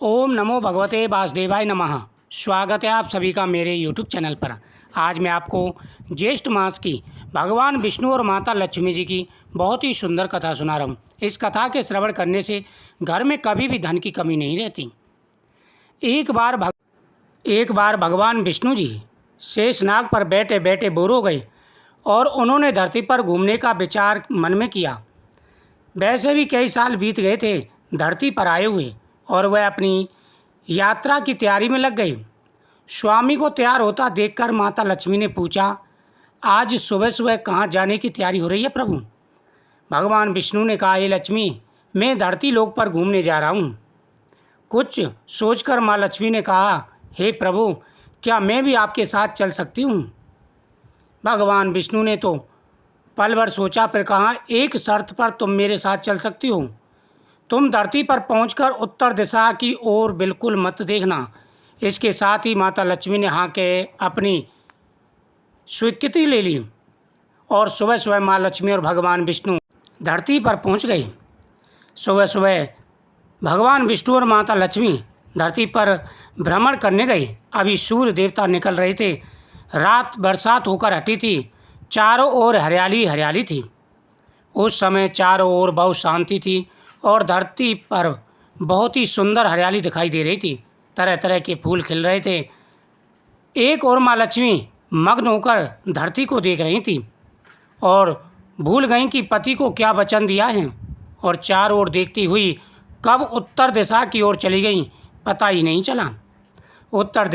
ओम नमो भगवते वासुदेवाय नमः। स्वागत है आप सभी का मेरे यूट्यूब चैनल पर। आज मैं आपको ज्येष्ठ मास की भगवान विष्णु और माता लक्ष्मी जी की बहुत ही सुंदर कथा सुना रहा हूँ। इस कथा के श्रवण करने से घर में कभी भी धन की कमी नहीं रहती। एक बार भगवान विष्णु जी शेषनाग पर बैठे बैठे बोर हो गए और उन्होंने धरती पर घूमने का विचार मन में किया। वैसे भी कई साल बीत गए थे धरती पर आए हुए और वह अपनी यात्रा की तैयारी में लग गए। स्वामी को तैयार होता देखकर माता लक्ष्मी ने पूछा, आज सुबह सुबह कहाँ जाने की तैयारी हो रही है प्रभु? भगवान विष्णु ने कहा, ये लक्ष्मी, मैं धरती लोक पर घूमने जा रहा हूँ। कुछ सोचकर माँ लक्ष्मी ने कहा, हे प्रभु, क्या मैं भी आपके साथ चल सकती हूँ? भगवान विष्णु ने तो पल भर सोचा फिर कहा, एक शर्त पर तुम मेरे साथ चल सकती हो। तुम धरती पर पहुंचकर उत्तर दिशा की ओर बिल्कुल मत देखना। इसके साथ ही माता लक्ष्मी ने हाँ के अपनी स्वीकृति ले ली और सुबह सुबह माँ लक्ष्मी और भगवान विष्णु धरती पर पहुंच गए। सुबह सुबह भगवान विष्णु और माता लक्ष्मी धरती पर भ्रमण करने गए। अभी सूर्य देवता निकल रहे थे। रात बरसात होकर हटी थी। चारों ओर हरियाली हरियाली थी। उस समय चारों ओर बहुत शांति थी और धरती पर बहुत ही सुंदर हरियाली दिखाई दे रही थी। तरह तरह के फूल खिल रहे थे। एक और माँ लक्ष्मी मग्न होकर धरती को देख रही थी और भूल गईं कि पति को क्या वचन दिया है और चारों ओर देखती हुई कब उत्तर दिशा की ओर चली गईं पता ही नहीं चला। उत्तर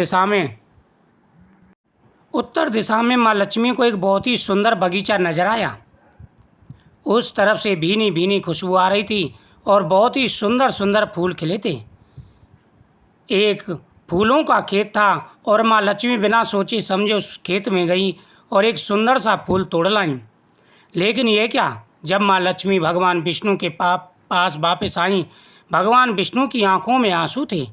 दिशा में माँ लक्ष्मी को एक बहुत ही सुंदर बगीचा नजर आया। उस तरफ से भीनी भीनी खुशबू आ रही थी और बहुत ही सुंदर सुंदर फूल खिले थे। एक फूलों का खेत था और माँ लक्ष्मी बिना सोचे समझे उस खेत में गई और एक सुंदर सा फूल तोड़ लाई। लेकिन यह क्या, जब माँ लक्ष्मी भगवान विष्णु के पास वापस आई, भगवान विष्णु की आंखों में आंसू थे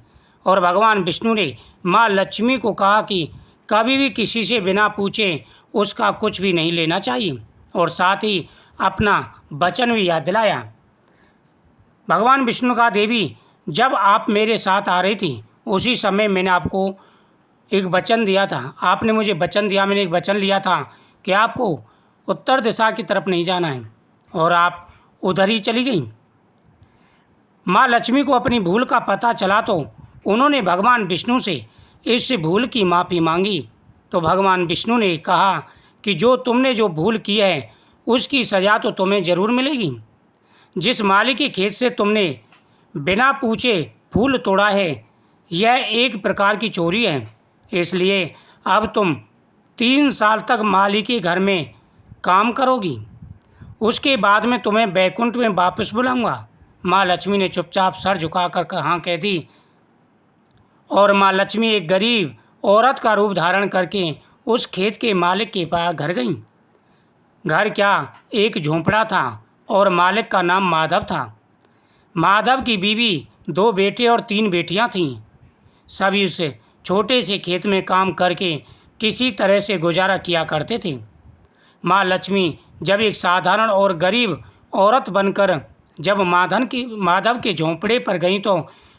और भगवान विष्णु ने माँ लक्ष्मी को कहा कि कभी भी किसी से बिना पूछे उसका कुछ भी नहीं लेना चाहिए और साथ ही अपना वचन भी याद दिलाया। भगवान विष्णु का, देवी, जब आप मेरे साथ आ रही थी उसी समय मैंने आपको एक वचन दिया था। आपने मुझे वचन दिया, मैंने एक वचन लिया था कि आपको उत्तर दिशा की तरफ नहीं जाना है और आप उधर ही चली गई। माँ लक्ष्मी को अपनी भूल का पता चला तो उन्होंने भगवान विष्णु से इस भूल की माफ़ी मांगी। तो भगवान विष्णु ने कहा कि तुमने जो भूल की है उसकी सज़ा तो तुम्हें ज़रूर मिलेगी। जिस माली के खेत से तुमने बिना पूछे फूल तोड़ा है, यह एक प्रकार की चोरी है। इसलिए अब तुम 3 साल तक माली के घर में काम करोगी। उसके बाद में तुम्हें बैकुंठ में वापस बुलाऊंगा। माँ लक्ष्मी ने चुपचाप सर झुकाकर हाँ कह दी और माँ लक्ष्मी एक गरीब औरत का रूप धारण करके उस खेत के मालिक के पास घर गईं। घर क्या, एक झोंपड़ा था और मालिक का नाम माधव था। माधव की बीवी 2 बेटे और 3 बेटियां थीं। सभी उस छोटे से खेत में काम करके किसी तरह से गुजारा किया करते थे। माँ लक्ष्मी जब एक साधारण और गरीब औरत बनकर जब माधव के झोंपड़े पर गईं तो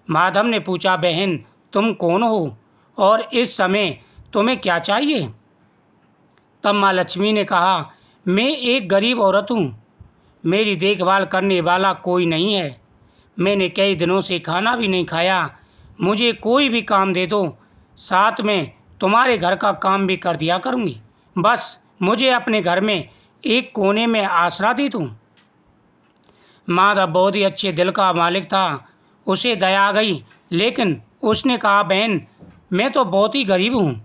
माधव ने पूछा, बहन, तुम कौन हो और इस समय तुम्हें क्या चाहिए? तब माँ लक्ष्मी ने कहा, मैं एक गरीब औरत हूँ। मेरी देखभाल करने वाला कोई नहीं है। मैंने कई दिनों से खाना भी नहीं खाया। मुझे कोई भी काम दे दो, साथ में तुम्हारे घर का काम भी कर दिया करूँगी। बस मुझे अपने घर में एक कोने में आसरा दे दूँ। माधव बहुत ही अच्छे दिल का मालिक था। उसे दया आ गई, लेकिन उसने कहा, बहन, मैं तो बहुत ही गरीब हूँ।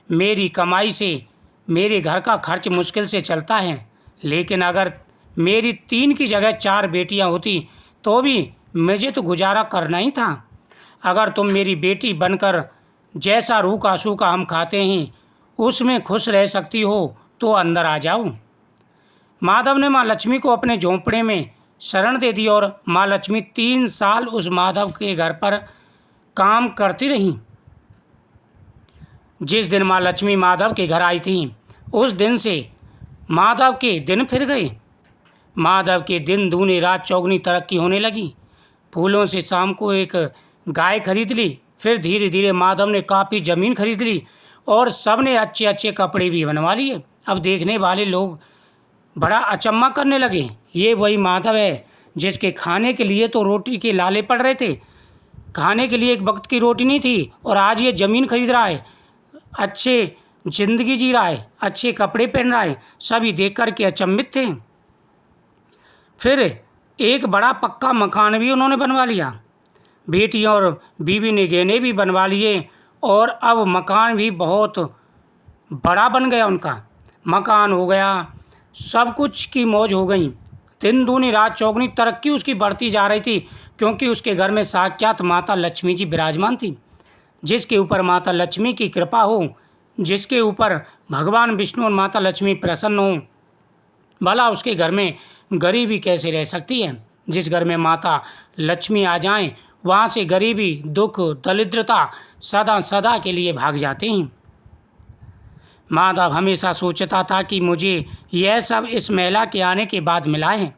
मेरी कमाई से मेरे घर का खर्च मुश्किल से चलता है। लेकिन अगर मेरी 3 की जगह 4 बेटियां होती तो भी मुझे तो गुजारा करना ही था। अगर तुम मेरी बेटी बनकर जैसा रूखा सूखा हम खाते हैं उसमें खुश रह सकती हो तो अंदर आ जाओ। माधव ने माँ लक्ष्मी को अपने झोंपड़े में शरण दे दी और माँ लक्ष्मी 3 साल उस माधव के घर पर काम करती रहीं। जिस दिन माँ लक्ष्मी माधव के घर आई थी उस दिन से माधव के दिन फिर गए। माधव के दिन दूनी रात चौगुनी तरक्की होने लगी। फूलों से शाम को एक गाय खरीद ली। फिर धीरे धीरे माधव ने काफ़ी ज़मीन खरीद ली और सब ने अच्छे अच्छे कपड़े भी बनवा लिए। अब देखने वाले लोग बड़ा अचम्मा करने लगे, ये वही माधव है जिसके खाने के लिए तो रोटी के लाले पड़ रहे थे, खाने के लिए एक वक्त की रोटी नहीं थी, और आज ये ज़मीन खरीद रहा है, अच्छे ज़िंदगी जी रहा है, अच्छे कपड़े पहन रहा है। सभी देख कर के अचंभित थे। फिर एक बड़ा पक्का मकान भी उन्होंने बनवा लिया। बेटी और बीवी ने गहने भी बनवा लिए और अब मकान भी बहुत बड़ा बन गया। उनका मकान हो गया, सब कुछ की मौज हो गई। दिन दूनी रात चौगनी तरक्की उसकी बढ़ती जा रही थी, क्योंकि उसके घर में साक्षात माता लक्ष्मी जी विराजमान थी। जिसके ऊपर माता लक्ष्मी की कृपा हो, जिसके ऊपर भगवान विष्णु और माता लक्ष्मी प्रसन्न हो, भला उसके घर में गरीबी कैसे रह सकती है। जिस घर में माता लक्ष्मी आ जाएं, वहाँ से गरीबी, दुख, दरिद्रता सदा सदा के लिए भाग जाते हैं। माधव हमेशा सोचता था कि मुझे यह सब इस महिला के आने के बाद मिला है।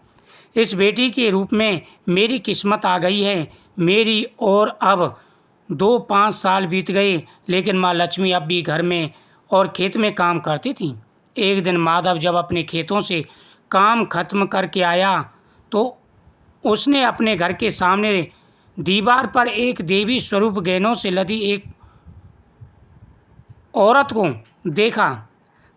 इस बेटी के रूप में मेरी किस्मत आ गई है मेरी। और अब 2-5 साल बीत गए, लेकिन माँ लक्ष्मी अब भी घर में और खेत में काम करती थी। एक दिन माधव जब अपने खेतों से काम खत्म करके आया तो उसने अपने घर के सामने दीवार पर एक देवी स्वरूप गहनों से लदी एक औरत को देखा।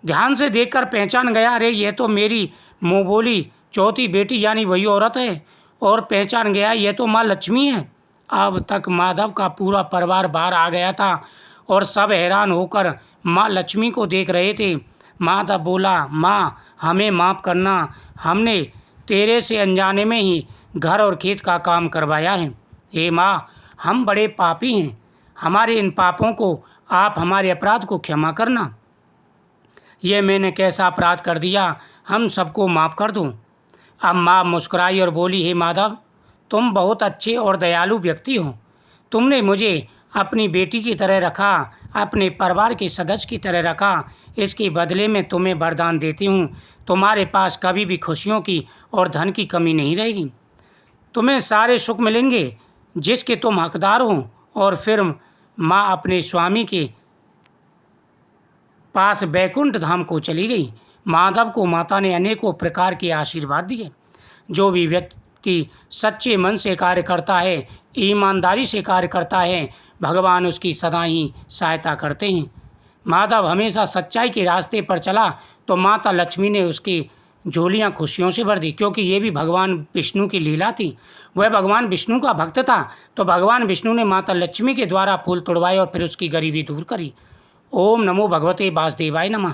ध्यान से देखकर पहचान गया, अरे ये तो मेरी मुँह बोली चौथी बेटी यानी वही औरत है। और पहचान गया ये तो माँ लक्ष्मी है। अब तक माधव का पूरा परिवार बाहर आ गया था और सब हैरान होकर माँ लक्ष्मी को देख रहे थे। माधव बोला, माँ हमें माफ़ करना, हमने तेरे से अनजाने में ही घर और खेत का काम करवाया है। हे माँ, हम बड़े पापी हैं, हमारे इन पापों को आप हमारे अपराध को क्षमा करना। ये मैंने कैसा अपराध कर दिया, हम सबको माफ़ कर दो। अब माँ मुस्कुराई और बोली, हे माधव, तुम बहुत अच्छे और दयालु व्यक्ति हो। तुमने मुझे अपनी बेटी की तरह रखा, अपने परिवार के सदस्य की तरह रखा। इसके बदले में तुम्हें वरदान देती हूँ, तुम्हारे पास कभी भी खुशियों की और धन की कमी नहीं रहेगी। तुम्हें सारे सुख मिलेंगे जिसके तुम हकदार हो। और फिर माँ अपने स्वामी के पास बैकुंठ धाम को चली गई। माधव को माता ने अनेकों प्रकार के आशीर्वाद दिए। जो भी व्यक्ति सच्चे मन से कार्य करता है, ईमानदारी से कार्य करता है, भगवान उसकी सदा ही सहायता करते हैं। माधव हमेशा सच्चाई के रास्ते पर चला तो माता लक्ष्मी ने उसकी झोलियाँ खुशियों से भर दी, क्योंकि ये भी भगवान विष्णु की लीला थी। वह भगवान विष्णु का भक्त था, तो भगवान विष्णु ने माता लक्ष्मी के द्वारा फूल तोड़वाए और फिर उसकी गरीबी दूर करी। ओम नमो भगवते वासुदेवाय नमः।